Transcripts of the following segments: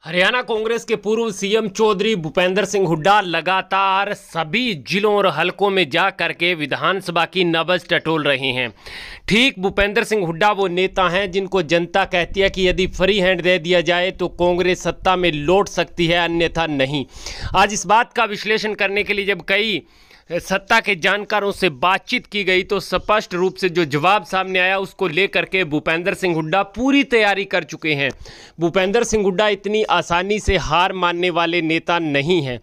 हरियाणा कांग्रेस के पूर्व सीएम चौधरी भूपेंद्र सिंह हुड्डा लगातार सभी जिलों और हलकों में जा करके विधानसभा की नब्ज टटोल रहे हैं। ठीक भूपेंद्र सिंह हुड्डा वो नेता हैं जिनको जनता कहती है कि यदि फ्री हैंड दे दिया जाए तो कांग्रेस सत्ता में लौट सकती है, अन्यथा नहीं। आज इस बात का विश्लेषण करने के लिए जब कई सत्ता के जानकारों से बातचीत की गई तो स्पष्ट रूप से जो जवाब सामने आया उसको लेकर के भूपेंद्र सिंह हुड्डा पूरी तैयारी कर चुके हैं। भूपेंद्र सिंह हुड्डा इतनी आसानी से हार मानने वाले नेता नहीं हैं।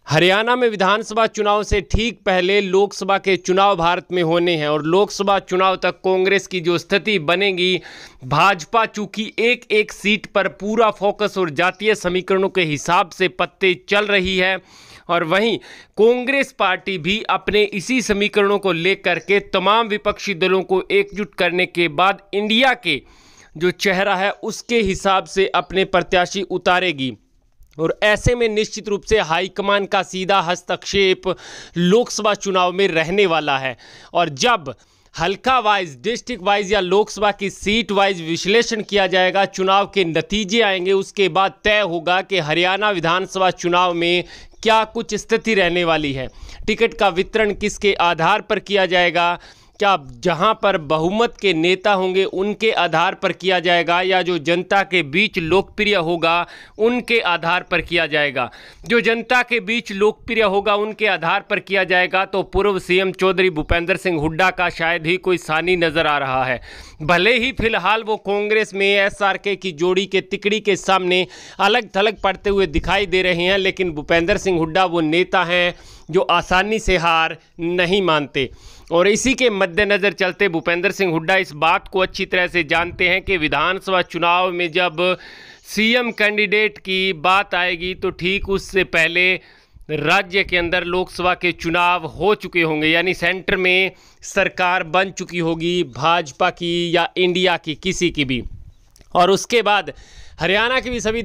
हरियाणा में विधानसभा चुनाव से ठीक पहले लोकसभा के चुनाव भारत में होने हैं और लोकसभा चुनाव तक कांग्रेस की जो स्थिति बनेगी, भाजपा चूंकि एक एक सीट पर पूरा फोकस और जातीय समीकरणों के हिसाब से पत्ते चल रही है और वहीं कांग्रेस पार्टी भी अपने इसी समीकरणों को लेकर के तमाम विपक्षी दलों को एकजुट करने के बाद इंडिया के जो चेहरा है उसके हिसाब से अपने प्रत्याशी उतारेगी। और ऐसे में निश्चित रूप से हाईकमान का सीधा हस्तक्षेप लोकसभा चुनाव में रहने वाला है। और जब हल्का वाइज, डिस्ट्रिक्ट वाइज या लोकसभा की सीट वाइज विश्लेषण किया जाएगा, चुनाव के नतीजे आएंगे, उसके बाद तय होगा कि हरियाणा विधानसभा चुनाव में क्या कुछ स्थिति रहने वाली है। टिकट का वितरण किसके आधार पर किया जाएगा, क्या जहां पर बहुमत के नेता होंगे उनके आधार पर किया जाएगा या जो जनता के बीच लोकप्रिय होगा उनके आधार पर किया जाएगा। जो जनता के बीच लोकप्रिय होगा उनके आधार पर किया जाएगा तो पूर्व सीएम चौधरी भूपेंद्र सिंह हुड्डा का शायद ही कोई सानी नजर आ रहा है। भले ही फिलहाल वो कांग्रेस में एसआरके की जोड़ी के तिकड़ी के सामने अलग थलग पड़ते हुए दिखाई दे रहे हैं, लेकिन भूपेंद्र सिंह हुड्डा वो नेता हैं जो आसानी से हार नहीं मानते। और इसी के मद्देनज़र चलते भूपेंद्र सिंह हुड्डा इस बात को अच्छी तरह से जानते हैं कि विधानसभा चुनाव में जब सीएम कैंडिडेट की बात आएगी तो ठीक उससे पहले राज्य के अंदर लोकसभा के चुनाव हो चुके होंगे, यानी सेंटर में सरकार बन चुकी होगी भाजपा की या इंडिया की किसी की भी। और उसके बाद हरियाणा की भी सभी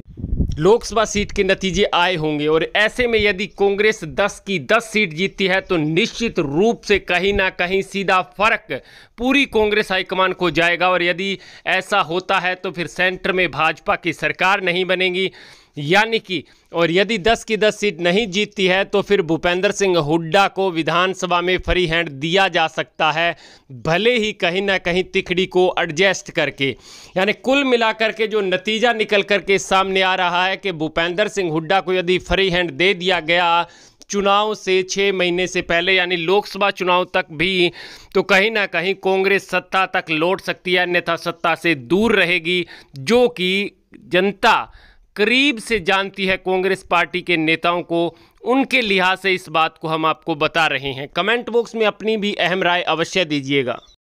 लोकसभा सीट के नतीजे आए होंगे और ऐसे में यदि कांग्रेस 10 की 10 सीट जीतती है तो निश्चित रूप से कहीं ना कहीं सीधा फर्क पूरी कांग्रेस हाईकमान को जाएगा। और यदि ऐसा होता है तो फिर सेंटर में भाजपा की सरकार नहीं बनेगी, यानी कि और यदि 10 की 10 सीट नहीं जीतती है तो फिर भूपेंद्र सिंह हुड्डा को विधानसभा में फ्री हैंड दिया जा सकता है, भले ही कहीं ना कहीं तिकड़ी को एडजस्ट करके। यानी कुल मिलाकर के जो नतीजा निकल करके सामने आ रहा है कि भूपेंद्र सिंह हुड्डा को यदि फ्री हैंड दे दिया गया चुनाव से 6 महीने से पहले यानी लोकसभा चुनाव तक भी, तो कहीं ना कहीं कांग्रेस सत्ता तक लौट सकती है, अन्यथा सत्ता से दूर रहेगी, जो कि जनता करीब से जानती है कांग्रेस पार्टी के नेताओं को। उनके लिहाज से इस बात को हम आपको बता रहे हैं। कमेंट बॉक्स में अपनी भी अहम राय अवश्य दीजिएगा।